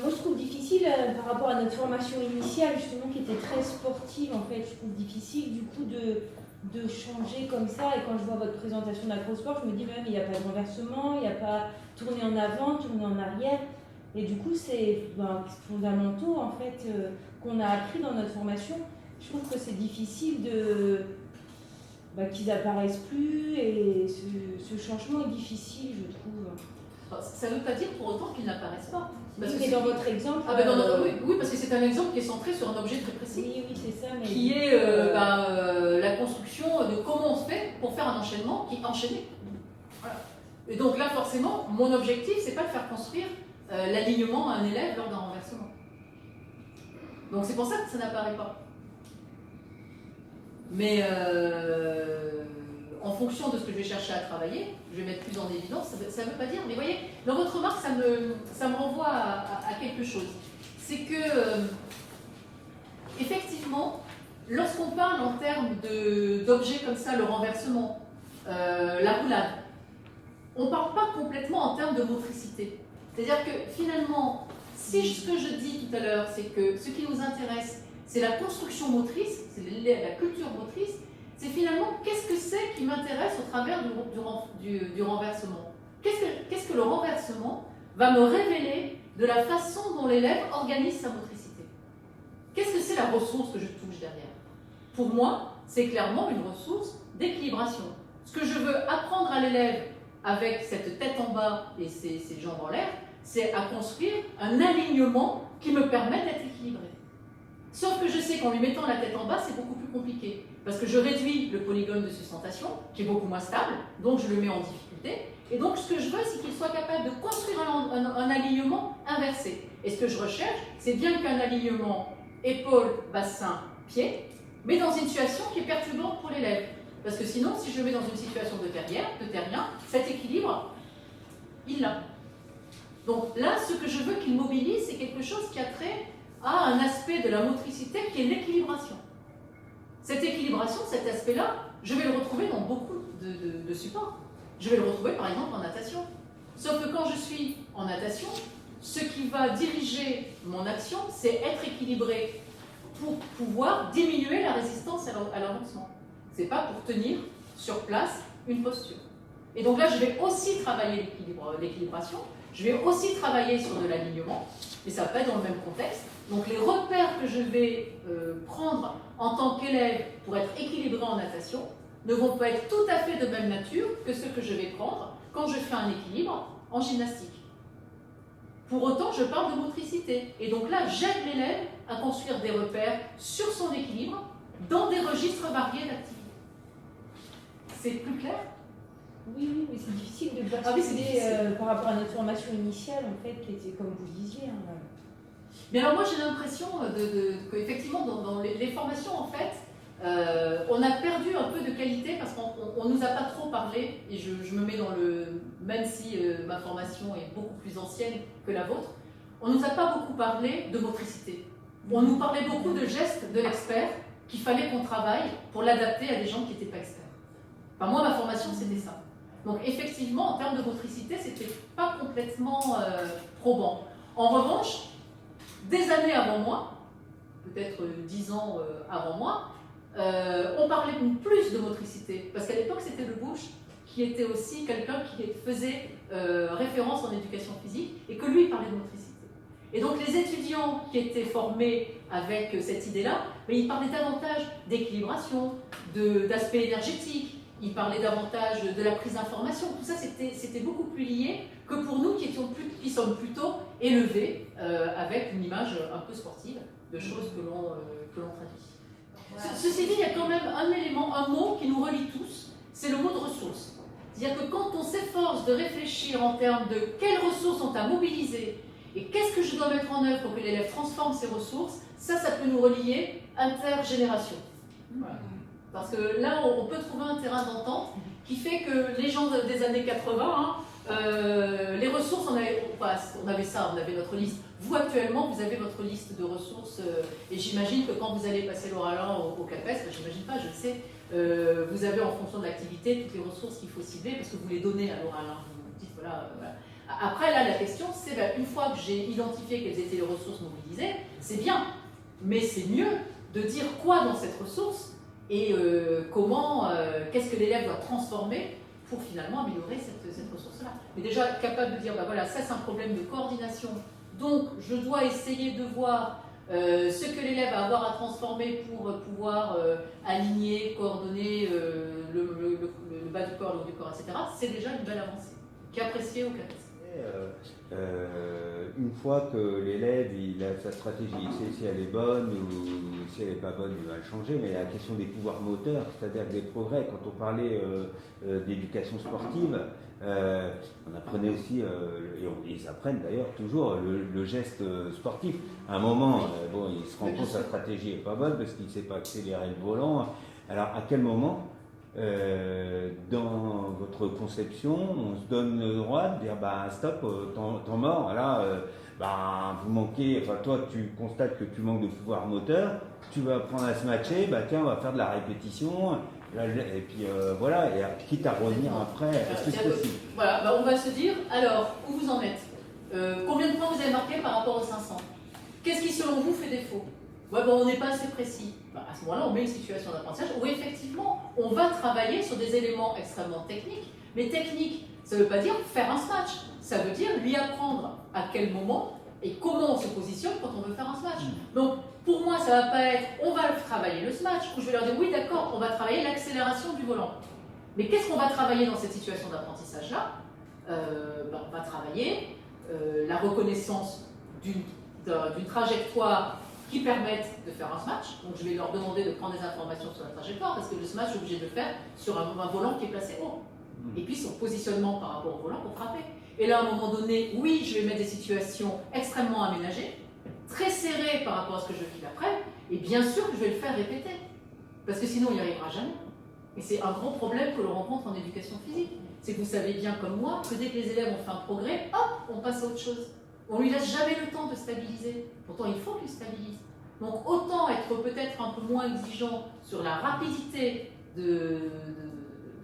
Moi, je trouve difficile, par rapport à notre formation initiale, justement, qui était très sportive, en fait, je trouve difficile, du coup, de changer comme ça. Et quand je vois votre présentation d'acrosport, je me dis même, il n'y a pas de renversement, il n'y a pas tourner en avant, tourner en arrière. Et du coup, c'est fondamentaux, en fait, qu'on a appris dans notre formation. Je trouve que c'est difficile qu'ils apparaissent plus, et ce changement est difficile, je trouve. Ça ne veut pas dire pour autant qu'ils n'apparaissent pas. Parce que dans votre exemple... oui, parce que c'est un exemple qui est centré sur un objet très précis. Oui, c'est ça. Mais qui est la construction de comment on se fait pour faire un enchaînement qui est enchaîné. Voilà. Et donc là, forcément, mon objectif, c'est pas de faire construire l'alignement à un élève lors d'un renversement. Donc c'est pour ça que ça n'apparaît pas. Mais en fonction de ce que je vais chercher à travailler, je vais mettre plus en évidence, ça ne veut pas dire, mais vous voyez, dans votre remarque, ça me renvoie à quelque chose. C'est que, effectivement, lorsqu'on parle en termes d'objets comme ça, le renversement, la roulade, on ne parle pas complètement en termes de motricité. C'est-à-dire que finalement, si ce que je dis tout à l'heure, c'est que ce qui nous intéresse, c'est la construction motrice, c'est la culture motrice, c'est finalement qu'est-ce que c'est qui m'intéresse au travers du renversement. Qu'est-ce que le renversement va me révéler de la façon dont l'élève organise sa motricité. Qu'est-ce que c'est la ressource que je touche derrière? Pour moi, c'est clairement une ressource d'équilibration. Ce que je veux apprendre à l'élève avec cette tête en bas et ses jambes en l'air, c'est à construire un alignement qui me permet d'être équilibré. Sauf que je sais qu'en lui mettant la tête en bas, c'est beaucoup plus compliqué. Parce que je réduis le polygone de sustentation, qui est beaucoup moins stable, donc je le mets en difficulté. Et donc ce que je veux, c'est qu'il soit capable de construire un alignement inversé. Et ce que je recherche, c'est bien qu'un alignement épaule, bassin, pied, mais dans une situation qui est perturbante pour l'élève. Parce que sinon, si je le mets dans une situation de terrien, cet équilibre, il l'a. Donc là, ce que je veux qu'il mobilise, c'est quelque chose qui a trait à un aspect de la motricité qui est l'équilibration. Cette équilibration, cet aspect-là, je vais le retrouver dans beaucoup de supports. Je vais le retrouver par exemple en natation. Sauf que quand je suis en natation, ce qui va diriger mon action, c'est être équilibré pour pouvoir diminuer la résistance à l'avancement. Ce n'est pas pour tenir sur place une posture. Et donc là, je vais aussi travailler l'équilibration, je vais aussi travailler sur de l'alignement, mais ça ne va pas être dans le même contexte. Donc les repères que je vais prendre en tant qu'élève pour être équilibré en natation ne vont pas être tout à fait de même nature que ceux que je vais prendre quand je fais un équilibre en gymnastique. Pour autant, je parle de motricité. Et donc là, j'aide l'élève à construire des repères sur son équilibre dans des registres variés d'activités. C'est plus clair? Oui, mais c'est difficile de basculer par rapport à notre formation initiale, en fait, qui était comme vous disiez. Hein. Mais alors moi, j'ai l'impression qu'effectivement, dans les formations, en fait, on a perdu un peu de qualité parce qu'on ne nous a pas trop parlé, et je me mets dans le... Même si ma formation est beaucoup plus ancienne que la vôtre, on ne nous a pas beaucoup parlé de motricité. On nous parlait beaucoup de gestes de l'expert qu'il fallait qu'on travaille pour l'adapter à des gens qui n'étaient pas experts. Enfin, moi, ma formation, c'était ça. Donc effectivement, en termes de motricité, c'était pas complètement probant. En revanche, des années avant moi, peut-être 10 ans avant moi, on parlait plus de motricité. Parce qu'à l'époque, c'était Le Bouche qui était aussi quelqu'un qui faisait référence en éducation physique et que lui parlait de motricité. Et donc les étudiants qui étaient formés avec cette idée-là, ils parlaient davantage d'équilibration, d'aspect énergétique, ils parlaient davantage de la prise d'information. Tout ça, c'était beaucoup plus lié que pour nous qui sommes plutôt élevés avec une image un peu sportive de choses que l'on traduit. Ceci dit, il y a quand même un élément, un mot qui nous relie tous, c'est le mot de ressources. C'est-à-dire que quand on s'efforce de réfléchir en termes de quelles ressources sont à mobiliser et qu'est-ce que je dois mettre en œuvre pour que l'élève transforme ses ressources, ça peut nous relier intergénération. Voilà. Parce que là, on peut trouver un terrain d'entente qui fait que les gens des années 80, les ressources, on avait ça, on avait notre liste. Vous, actuellement, vous avez votre liste de ressources, et j'imagine que quand vous allez passer l'oral 1 au CAPES, j'imagine pas, je le sais, vous avez en fonction de l'activité toutes les ressources qu'il faut cibler, parce que vous les donnez à l'oral 1. Vous dites, voilà. Après, là, la question, c'est une fois que j'ai identifié quelles étaient les ressources mobilisées, c'est bien, mais c'est mieux de dire quoi dans cette ressource et comment, qu'est-ce que l'élève doit transformer pour finalement améliorer cette ressource-là. Mais déjà, capable de dire, voilà, ça c'est un problème de coordination, donc je dois essayer de voir ce que l'élève va avoir à transformer pour pouvoir aligner, coordonner le bas du corps, le haut du corps, etc. C'est déjà une belle avancée, qui est appréciée ou qui est appréciée. Une fois que l'élève il a sa stratégie, il sait si elle est bonne ou si elle n'est pas bonne, il va le changer, mais la question des pouvoirs moteurs, c'est-à-dire des progrès, quand on parlait d'éducation sportive, on apprenait aussi, et ils apprennent d'ailleurs toujours le geste sportif. À un moment, bon, il se rend compte que sa stratégie n'est pas bonne parce qu'il ne sait pas accélérer le volant. Alors à quel moment dans votre conception, on se donne le droit de dire stop, temps mort, là, vous manquez, enfin toi tu constates que tu manques de pouvoir moteur, tu vas apprendre à se matcher, tiens, on va faire de la répétition, et puis voilà, et quitte à revenir après, est-ce que c'est possible? Voilà, on va se dire, alors, où vous en êtes? Combien de points vous avez marqué par rapport aux 500? Qu'est-ce qui selon vous fait défaut? On n'est pas assez précis. À ce moment-là, on met une situation d'apprentissage où effectivement, on va travailler sur des éléments extrêmement techniques. Mais technique, ça ne veut pas dire faire un smash. Ça veut dire lui apprendre à quel moment et comment on se positionne quand on veut faire un smash. Donc, pour moi, ça ne va pas être on va travailler le smash, où je vais leur dire oui, d'accord, on va travailler l'accélération du volant. Mais qu'est-ce qu'on va travailler dans cette situation d'apprentissage-là? On va travailler la reconnaissance d'une trajectoire qui permettent de faire un smash. Donc je vais leur demander de prendre des informations sur la trajectoire parce que le smash, je suis obligé de le faire sur un volant qui est placé haut. Et puis son positionnement par rapport au volant pour frapper. Et là, à un moment donné, oui, je vais mettre des situations extrêmement aménagées, très serrées par rapport à ce que je file après, et bien sûr que je vais le faire répéter. Parce que sinon, il n'y arrivera jamais. Et c'est un gros problème que l'on rencontre en éducation physique. C'est que vous savez bien comme moi que dès que les élèves ont fait un progrès, hop, on passe à autre chose. On lui laisse jamais le temps de stabiliser. Pourtant, il faut qu'il stabilise. Donc, autant être peut-être un peu moins exigeant sur la rapidité de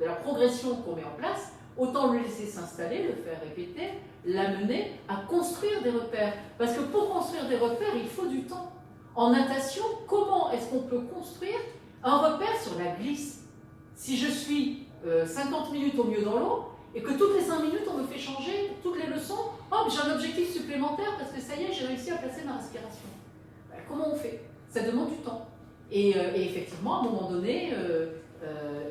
la progression qu'on met en place, autant le laisser s'installer, le faire répéter, l'amener à construire des repères. Parce que pour construire des repères, il faut du temps. En natation, comment est-ce qu'on peut construire un repère sur la glisse? Si je suis 50 minutes au mieux dans l'eau, et que toutes les 5 minutes, on me fait changer toutes les leçons, j'ai un objectif supplémentaire parce que ça y est, j'ai réussi à placer ma respiration. Comment on fait? Ça demande du temps. Et effectivement, à un moment donné,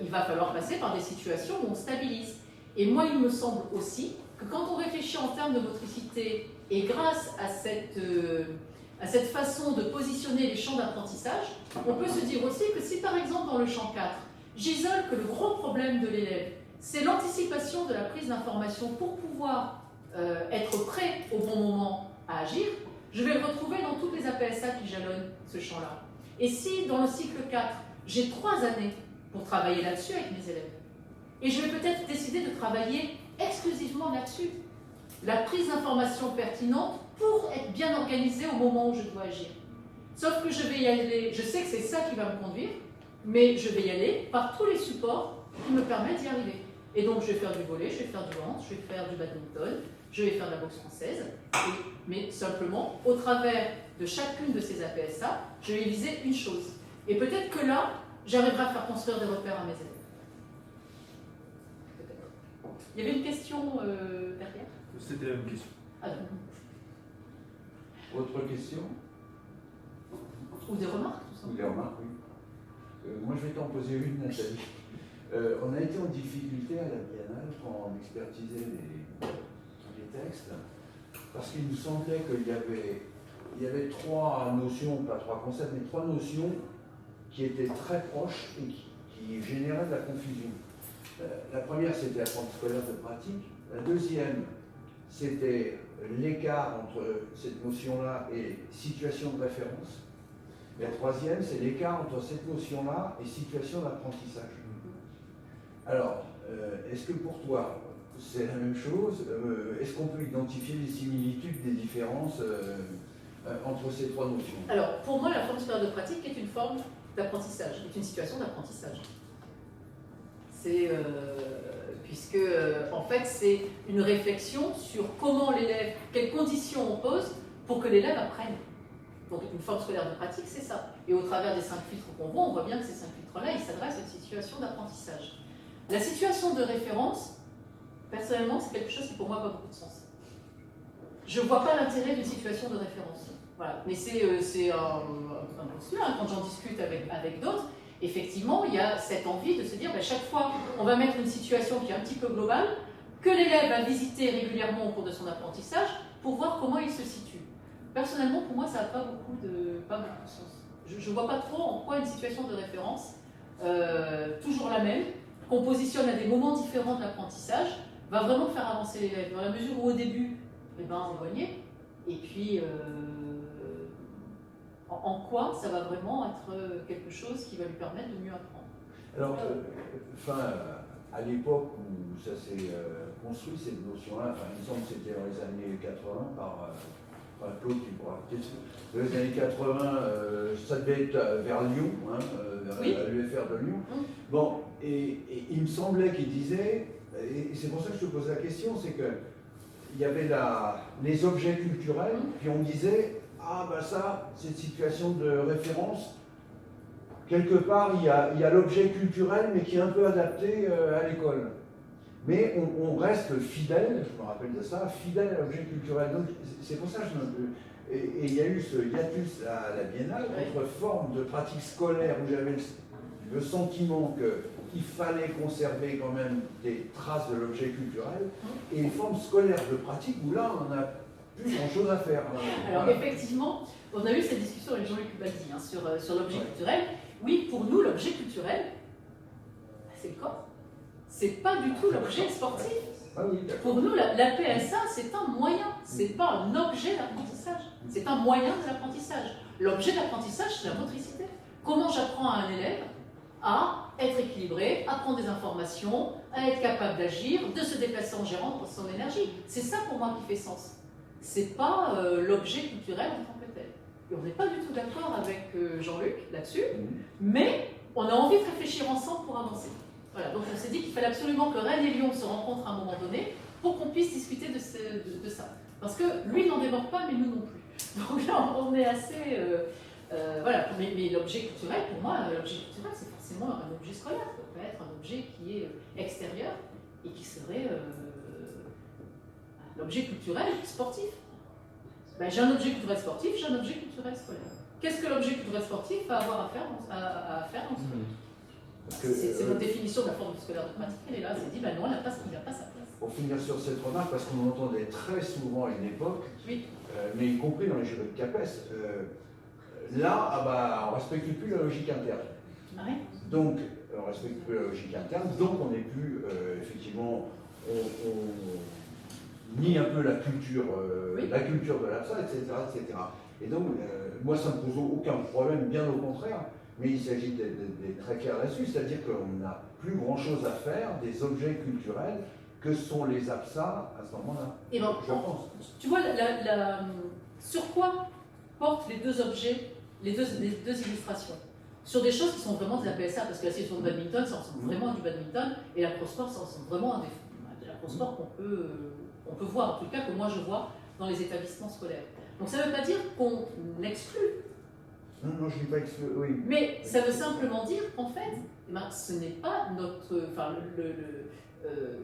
il va falloir passer par des situations où on stabilise. Et moi, il me semble aussi que quand on réfléchit en termes de motricité, et grâce à cette façon de positionner les champs d'apprentissage, on peut se dire aussi que si par exemple dans le champ 4, j'isole que le gros problème de l'élève, c'est l'anticipation de la prise d'information pour pouvoir être prêt au bon moment à agir, je vais le retrouver dans toutes les APSA qui jalonnent ce champ-là. Et si dans le cycle 4, j'ai 3 années pour travailler là-dessus avec mes élèves, et je vais peut-être décider de travailler exclusivement là-dessus, la prise d'information pertinente pour être bien organisée au moment où je dois agir. Sauf que je vais y aller, je sais que c'est ça qui va me conduire, mais je vais y aller par tous les supports qui me permettent d'y arriver. Et donc, je vais faire du volley, je vais faire du hand, je vais faire du badminton, je vais faire de la boxe française, mais simplement, au travers de chacune de ces APSA, je vais viser une chose. Et peut-être que là, j'arriverai à faire construire des repères à mes élèves. Il y avait une question derrière? C'était la même question. Ah, Autre question? ou des remarques, tout Ou simplement. des remarques, oui. Moi, je vais t'en poser une, Nathalie. On a été en difficulté à la Biennale quand on expertisait les textes, parce qu'il nous semblait qu'il y avait 3 notions, pas 3 concepts, mais 3 notions qui étaient très proches et qui généraient de la confusion. La première, c'était apprentissage scolaire de pratique. La deuxième, c'était l'écart entre cette notion-là et situation de référence. La troisième, c'est l'écart entre cette notion-là et situation d'apprentissage. Alors, est-ce que pour toi, c'est la même chose? Est-ce qu'on peut identifier les similitudes, des différences entre ces 3 notions? Alors, pour moi, la forme scolaire de pratique est une forme d'apprentissage, est une situation d'apprentissage. C'est puisque en fait c'est une réflexion sur comment l'élève, quelles conditions on pose pour que l'élève apprenne. Donc une forme scolaire de pratique, c'est ça. Et au travers des 5 filtres qu'on voit, on voit bien que ces 5 filtres-là, ils s'adressent à une situation d'apprentissage. La situation de référence, personnellement, c'est quelque chose qui pour moi n'a pas beaucoup de sens. Je ne vois pas l'intérêt d'une situation de référence. Voilà. Mais c'est un postulat, quand j'en discute avec d'autres, effectivement, il y a cette envie de se dire, chaque fois, on va mettre une situation qui est un petit peu globale, que l'élève va visiter régulièrement au cours de son apprentissage pour voir comment il se situe. Personnellement, pour moi, ça n'a pas beaucoup de sens. Je ne vois pas trop en quoi une situation de référence, toujours la même, qu'on positionne à des moments différents de l'apprentissage, va vraiment faire avancer l'élève. Dans la mesure où au début, on voyait, et puis en quoi ça va vraiment être quelque chose qui va lui permettre de mieux apprendre. Alors, à l'époque où ça s'est construit, cette notion-là, il me semble que c'était dans les années 80 par Claude qui pourra peut-être. Dans les années 80, ça devait être vers Lyon, oui. à l'UFR de Lyon. Bon, et il me semblait qu'il disait, et c'est pour ça que je te pose la question, c'est que il y avait les objets culturels, puis on disait, ça, cette situation de référence, quelque part, il y a l'objet culturel, mais qui est un peu adapté à l'école. Mais on reste fidèle, je me rappelle de ça, fidèle à l'objet culturel. Donc c'est pour ça que et il y a eu ce hiatus à la Biennale entre forme de pratique scolaire où j'avais le sentiment qu'il fallait conserver quand même des traces de l'objet culturel, et une forme scolaire de pratique où là on n'a plus grand chose à faire. Alors effectivement, on a eu cette discussion avec Jean-Luc Baldi sur l'objet culturel. Oui, pour nous, l'objet culturel, c'est le corps. C'est pas du tout l'objet sportif. Pour nous, la PSA, c'est un moyen, c'est pas un objet d'apprentissage. C'est un moyen de l'apprentissage. L'objet d'apprentissage, c'est la motricité. Comment j'apprends à un élève à être équilibré, à prendre des informations, à être capable d'agir, de se déplacer en gérant son énergie. C'est ça pour moi qui fait sens. C'est pas l'objet culturel en tant que tel. Et on n'est pas du tout d'accord avec Jean-Luc là-dessus, mais on a envie de réfléchir ensemble pour avancer. Voilà, donc on s'est dit qu'il fallait absolument que Rennes et Lyon se rencontrent à un moment donné pour qu'on puisse discuter de ça. Parce que lui n'en démord pas, mais nous non plus. Donc là, on est assez... voilà, mais l'objet culturel, pour moi, l'objet culturel, c'est forcément un objet scolaire. Ça peut être un objet qui est extérieur et qui serait l'objet culturel sportif. J'ai un objet culturel sportif, j'ai un objet culturel scolaire. Qu'est-ce que l'objet culturel sportif va avoir à faire dans ce C'est notre définition de la forme scolaire de pratique, elle est là, c'est dit, non, il n'a pas sa place. Pour finir sur cette remarque, parce qu'on entendait très souvent à une époque, oui. Mais y compris dans les jurys de CAPES, là, on ne respecte plus la logique interne. Ouais. Donc, on ne respecte plus la logique interne, donc on n'est plus, effectivement, on nie un peu la culture de l'absence, etc. Et donc, moi, ça ne me pose aucun problème, bien au contraire. Mais il s'agit d'être très clair là-dessus, c'est-à-dire qu'on n'a plus grand-chose à faire des objets culturels que sont les APSA à ce moment-là. Et je pense. Tu vois, sur quoi portent les deux objets, les deux illustrations? Sur des choses qui sont vraiment de la PSA, parce que la session de badminton, ça ressemble vraiment à du badminton, et la pro-sport, ça ressemble vraiment à de la pro-sport qu'on peut voir, en tout cas que moi je vois dans les établissements scolaires. Donc ça ne veut pas dire qu'on exclut. Non, je ne dis pas exclu, oui. Mais ça veut simplement dire qu'en fait, ce n'est pas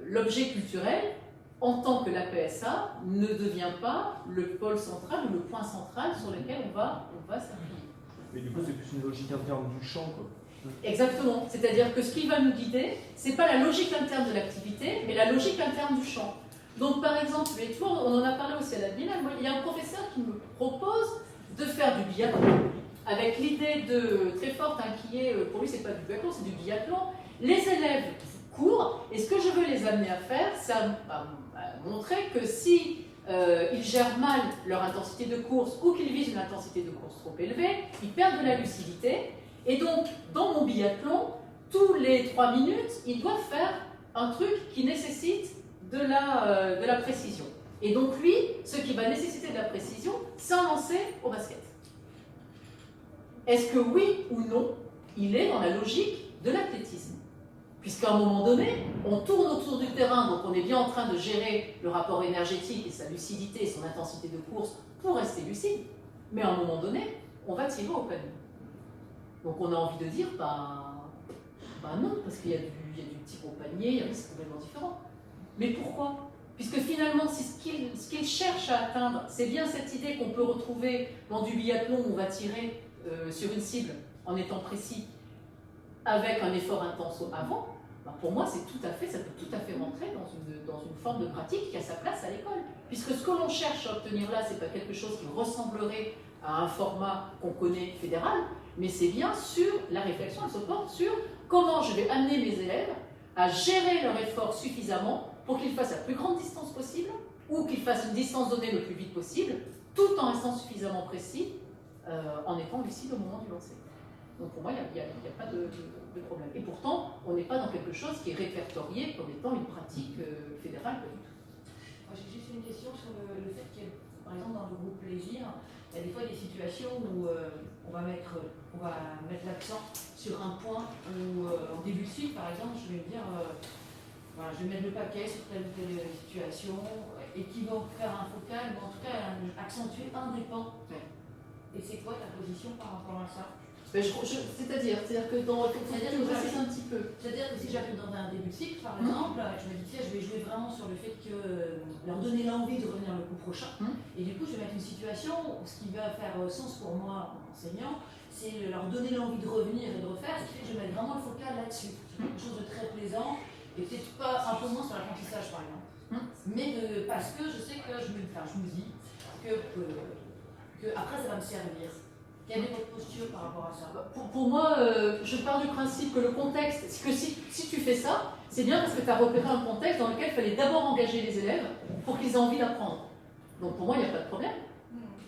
l'objet culturel en tant que la PSA ne devient pas le pôle central ou le point central sur lequel on va s'appuyer. Mais du coup, c'est plus une logique interne du champ, quoi. Exactement. C'est-à-dire que ce qui va nous guider, c'est pas la logique interne de l'activité, mais la logique interne du champ. Donc, par exemple, et tu vois, on en a parlé aussi à la Biennale, il y a un professeur qui me propose de faire du biathlon, avec l'idée très forte qui est, pour lui, c'est pas du biathlon, c'est du biathlon. Les élèves courent, et ce que je veux les amener à faire, c'est à montrer que si ils gèrent mal leur intensité de course ou qu'ils visent une intensité de course trop élevée, ils perdent de la lucidité. Et donc, dans mon biathlon, tous les 3 minutes, ils doivent faire un truc qui nécessite de la précision. Et donc lui, ce qui va nécessiter de la précision, c'est un lancer au basket. Est-ce que oui ou non, il est dans la logique de l'athlétisme? Puisqu'à un moment donné, on tourne autour du terrain, donc on est bien en train de gérer le rapport énergétique et sa lucidité et son intensité de course pour rester lucide. Mais à un moment donné, on va tirer au panier. Donc on a envie de dire, non, parce qu'il y a du tir au panier, c'est complètement différent. Mais pourquoi? Puisque finalement, ce qu'il cherche à atteindre, c'est bien cette idée qu'on peut retrouver dans du biathlon où on va tirer sur une cible en étant précis, avec un effort intense avant. Pour moi, ça peut tout à fait rentrer dans une forme de pratique qui a sa place à l'école. Puisque ce que l'on cherche à obtenir là, ce n'est pas quelque chose qui ressemblerait à un format qu'on connaît fédéral, mais c'est bien sur la réflexion, elle se porte sur comment je vais amener mes élèves à gérer leur effort suffisamment pour qu'ils fassent la plus grande distance possible ou qu'ils fassent une distance donnée le plus vite possible, tout en restant suffisamment précis, en étant lucide au moment du lancer. Donc pour moi, il n'y a pas de problème. Et pourtant, on n'est pas dans quelque chose qui est répertorié comme étant une pratique fédérale. Moi, j'ai juste une question sur le fait que, par exemple, dans le groupe plaisir, il y a des fois des situations où on va mettre l'accent sur un point où, en début de suite, par exemple, je vais me dire, voilà, je vais mettre le paquet sur telle ou telle situation, et qui vont faire un focal, ou en tout cas accentuer un des pans. Et c'est quoi ta position par rapport à ça? C'est-à-dire que dans le précise un petit peu. C'est-à-dire que si j'arrive dans un début de cycle, par exemple, je me dis, tiens, je vais jouer vraiment sur le fait que leur donner l'envie de revenir le coup prochain. Et du coup, je vais mettre une situation où ce qui va faire sens pour moi, enseignant, c'est leur donner l'envie de revenir et de refaire, ce qui fait que je vais mettre vraiment le focal là-dessus. C'est quelque chose de très plaisant, et peut-être pas un peu moins sur l'apprentissage, par exemple. Mais parce que je sais que je me dis que après, ça va me servir. Quelle est votre posture par rapport à ça? Pour moi, je pars du principe que le contexte, que si tu fais ça, c'est bien parce que tu as repéré un contexte dans lequel il fallait d'abord engager les élèves pour qu'ils aient envie d'apprendre. Donc pour moi, il n'y a pas de problème.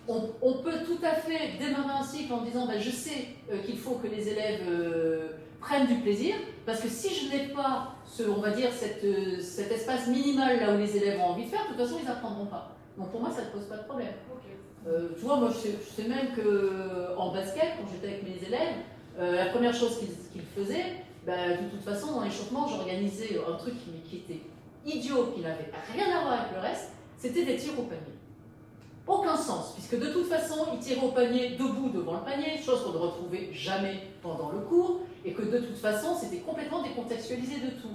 On peut tout à fait démarrer un cycle en disant je sais qu'il faut que les élèves prennent du plaisir, parce que si je n'ai pas, on va dire, cet espace minimal là où les élèves ont envie de faire, de toute façon, ils n'apprendront pas. Donc pour moi, ça ne pose pas de problème. Tu vois, moi je sais même qu'en basket, quand j'étais avec mes élèves, la première chose qu'ils faisaient, de toute façon, dans l'échauffement, j'organisais un truc qui était idiot, qui n'avait rien à voir avec le reste, c'était des tirs au panier. Aucun sens, puisque de toute façon, ils tiraient au panier debout devant le panier, chose qu'on ne retrouvait jamais pendant le cours, et que de toute façon, c'était complètement décontextualisé de tout.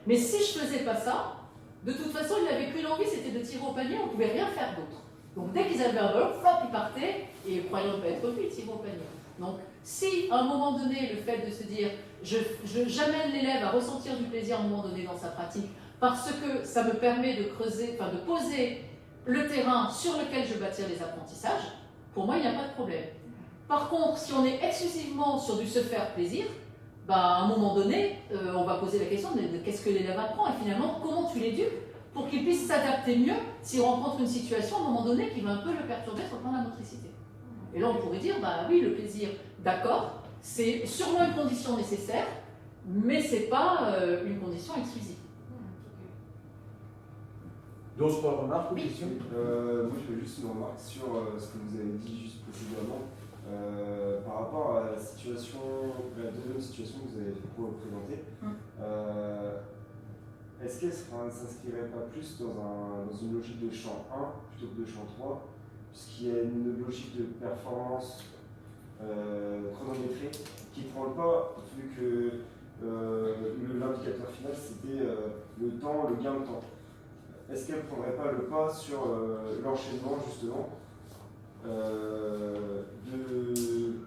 Mais si je faisais pas ça, de toute façon, ils n'avaient qu'une envie, c'était de tirer au panier, on ne pouvait rien faire d'autre. Donc dès qu'ils avaient un ballon, flop, ils partaient, et croyant ne pas être vus, ils tiraient au panier. Donc si à un moment donné, le fait de se dire, j'amène l'élève à ressentir du plaisir à un moment donné dans sa pratique, parce que ça me permet de creuser, de poser le terrain sur lequel je bâtir les apprentissages, pour moi, il n'y a pas de problème. Par contre, si on est exclusivement sur du se faire plaisir, à un moment donné, on va poser la question de qu'est-ce que l'élève apprend, et finalement, comment tu l'éduques pour qu'il puisse s'adapter mieux s'il rencontre une situation à un moment donné qui va un peu le perturber sur le plan de la motricité. Et là, on pourrait dire, oui, le plaisir, d'accord, c'est sûrement une condition nécessaire, mais ce n'est pas une condition exclusive. D'autres remarques ou questions? Moi, je fais juste une remarque sur ce que vous avez dit juste précédemment par rapport à la situation, la deuxième situation que vous avez présentée. Est-ce qu'elle ne s'inscrirait pas plus dans une logique de champ 1 plutôt que de champ 3, puisqu'il y a une logique de performance chronométrée qui ne prend pas, vu que l'indicateur final c'était le temps, le gain de temps. Est-ce qu'elle ne prendrait pas le pas sur l'enchaînement justement de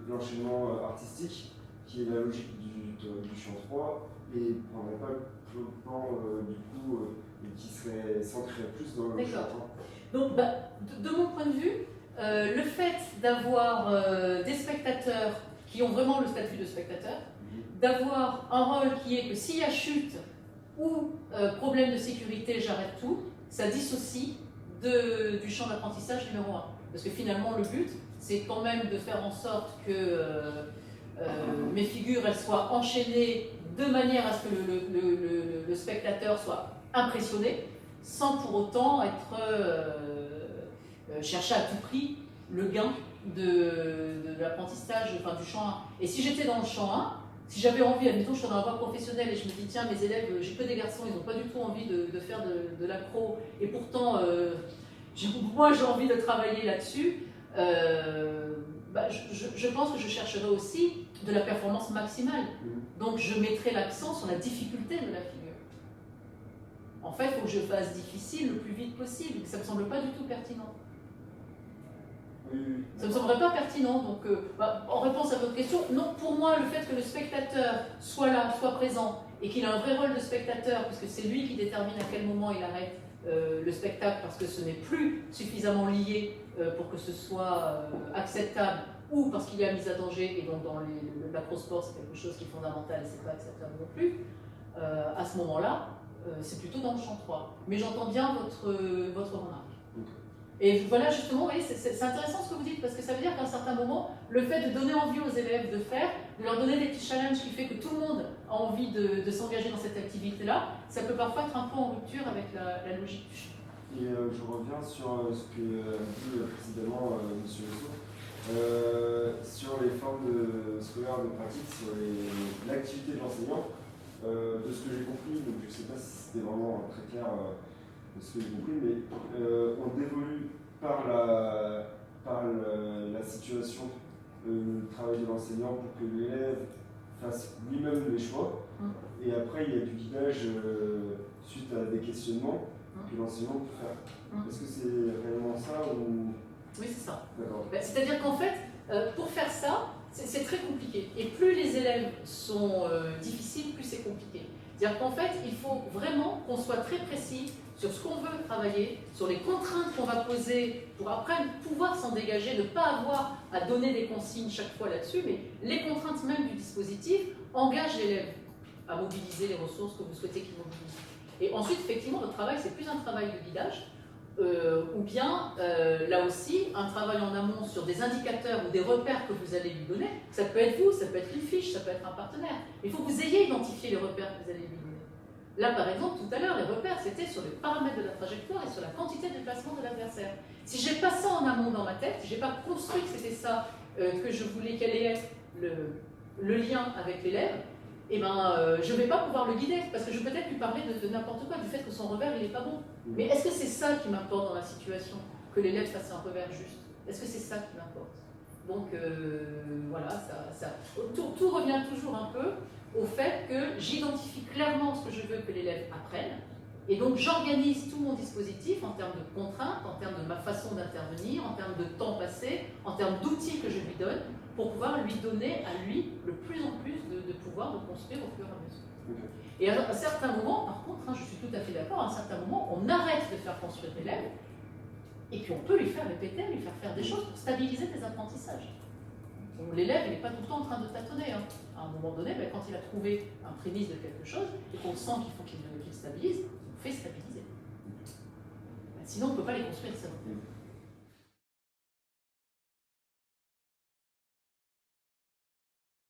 l'enchaînement artistique, qui est la logique du champ 3, et ne prendrait pas le plan du coup qui s'ancrerait plus dans le champ 1? Donc de mon point de vue, le fait d'avoir des spectateurs qui ont vraiment le statut de spectateur, d'avoir un rôle qui est que s'il y a chute ou problème de sécurité, j'arrête tout, ça dissocie du champ d'apprentissage numéro 1. Parce que finalement, le but, c'est quand même de faire en sorte que mes figures elles soient enchaînées de manière à ce que le spectateur soit impressionné, sans pour autant chercher à tout prix le gain de l'apprentissage, du champ 1. Et si j'étais dans le champ 1, Si j'avais envie, admettons, je suis dans la voie professionnelle et je me dis, tiens, mes élèves, j'ai que des garçons, ils n'ont pas du tout envie de faire de l'accro, et pourtant, moi j'ai envie de travailler là-dessus, je pense que je chercherai aussi de la performance maximale. Donc je mettrai l'accent sur la difficulté de la figure. En fait, il faut que je fasse difficile le plus vite possible. Ça ne me semble pas du tout pertinent. Ça ne me semblerait pas pertinent. Donc, en réponse à votre question, non, pour moi, le fait que le spectateur soit là, soit présent, et qu'il a un vrai rôle de spectateur, puisque c'est lui qui détermine à quel moment il arrête le spectacle, parce que ce n'est plus suffisamment lié pour que ce soit acceptable, ou parce qu'il y a mise à danger, et donc dans l'acrosport, c'est quelque chose qui est fondamental et c'est pas acceptable non plus, à ce moment-là, c'est plutôt dans le champ 3. Mais j'entends bien votre remarque. Et voilà, justement, vous voyez, c'est intéressant ce que vous dites, parce que ça veut dire qu'à un certain moment, le fait de donner envie aux élèves de faire, de leur donner des petits challenges qui fait que tout le monde a envie de s'engager dans cette activité-là, ça peut parfois être un peu en rupture avec la logique du champ. Et je reviens sur ce que dit précédemment M. Lesso, sur les formes scolaires de pratique, sur l'activité de l'enseignant. De ce que j'ai compris, donc je ne sais pas si c'était vraiment très clair de ce que j'ai compris, mais on évolue par la situation, le travail de l'enseignant pour que l'élève fasse lui-même les choix. Et après, il y a du guidage suite à des questionnements que l'enseignant peut faire. Est-ce que c'est réellement ça ou... Oui, c'est ça. D'accord. C'est-à-dire qu'en fait, pour faire ça, c'est très compliqué. Et plus les élèves sont difficiles, plus c'est compliqué. C'est-à-dire qu'en fait, il faut vraiment qu'on soit très précis sur ce qu'on veut travailler, sur les contraintes qu'on va poser pour après pouvoir s'en dégager, ne pas avoir à donner des consignes chaque fois là-dessus, mais les contraintes même du dispositif engagent l'élève à mobiliser les ressources que vous souhaitez qu'il mobilise. Et ensuite, effectivement, votre travail, c'est plus un travail de guidage, ou bien, là aussi, un travail en amont sur des indicateurs ou des repères que vous allez lui donner. Ça peut être vous, ça peut être une fiche, ça peut être un partenaire. Il faut que vous ayez identifié les repères que vous allez lui donner. Là, par exemple, tout à l'heure, les repères, c'était sur les paramètres de la trajectoire et sur la quantité de déplacement de l'adversaire. Si je n'ai pas ça en amont dans ma tête, si je n'ai pas construit que c'était ça que je voulais qu'elle ait le lien avec l'élève, eh ben, je ne vais pas pouvoir le guider, parce que je vais peut-être lui parler de n'importe quoi, du fait que son revers, il n'est pas bon. Mais est-ce que c'est ça qui m'importe dans la situation, que l'élève fasse un revers juste? Est-ce que c'est ça qui m'importe? Donc, voilà, tout revient toujours un peu au fait que j'identifie clairement ce que je veux que l'élève apprenne, et donc j'organise tout mon dispositif en termes de contraintes, en termes de ma façon d'intervenir, en termes de temps passé, en termes d'outils que je lui donne, pour pouvoir lui donner à lui le plus en plus de pouvoir de construire au fur et à mesure. Et à un certain moment, par contre, je suis tout à fait d'accord, à un certain moment, on arrête de faire construire l'élève, et puis on peut lui faire répéter, lui faire des choses pour stabiliser des apprentissages. L'élève, il n'est pas tout le temps en train de tâtonner. À un moment donné, quand il a trouvé un prémisse de quelque chose, et qu'on sent qu'il faut qu'il stabilise, on fait stabiliser. Sinon, on ne peut pas les construire, ça.